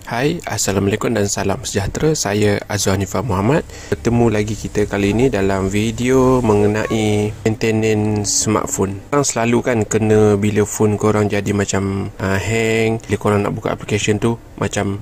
Hai, Assalamualaikum dan salam sejahtera. Saya Azwar Hanifah Muhammad. Bertemu lagi kita kali ini dalam video mengenai maintenance smartphone. Korang selalu kan kena bila phone korang jadi macam hang, bila korang nak buka application tu macam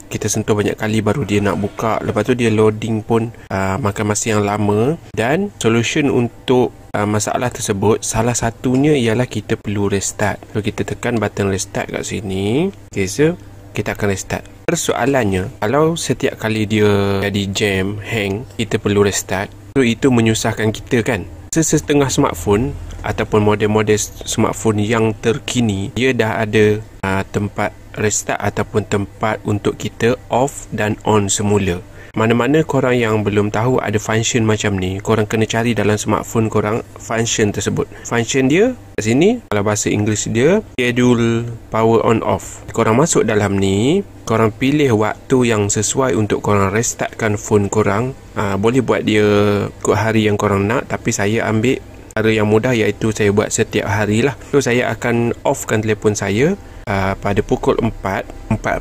kita sentuh banyak kali baru dia nak buka. Lepas tu dia loading pun makan masa yang lama. Dan solution untuk masalah tersebut, salah satunya ialah kita perlu restart. So kita tekan button restart kat sini. Okay, so kita akan restart. Persoalannya, kalau setiap kali dia jadi jam, hang, kita perlu restart, so itu menyusahkan kita kan. Setengah smartphone ataupun model-model smartphone yang terkini, dia dah ada tempat restart ataupun tempat untuk kita off dan on semula. Mana-mana korang yang belum tahu ada function macam ni, korang kena cari dalam smartphone korang function tersebut. Function dia kat sini, kalau bahasa Inggeris dia schedule power on off. Korang masuk dalam ni, korang pilih waktu yang sesuai untuk korang restartkan phone korang. Boleh buat dia ikut hari yang korang nak, tapi saya ambil cara yang mudah, iaitu saya buat setiap hari lah. So saya akan offkan telefon saya pada pukul 4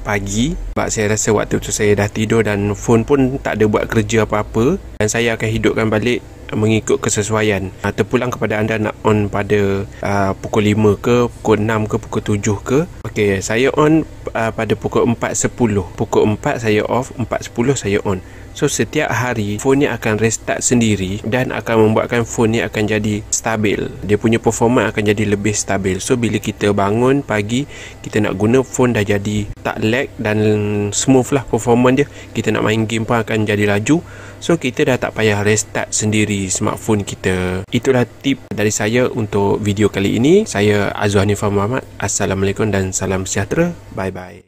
pagi, sebab saya rasa waktu tu saya dah tidur dan phone pun tak ada buat kerja apa-apa, dan saya akan hidupkan balik mengikut kesesuaian. Terpulang kepada anda nak on pada pukul 5 ke, pukul 6 ke, pukul 7 ke. Okey, saya on pada pukul 4.10. Pukul 4 saya off, 4.10 saya on. So setiap hari phone ni akan restart sendiri dan akan membuatkan phone ni akan jadi stabil. Dia punya performance akan jadi lebih stabil. So bila kita bangun pagi, kita nak guna phone dah jadi tak lag dan smooth lah performance dia. Kita nak main game pun akan jadi laju. So kita dah tak payah restart sendiri smartphone kita. Itulah tip dari saya untuk video kali ini. Saya Azwar Hanifah Muhammad. Assalamualaikum dan salam sejahtera. Bye bye.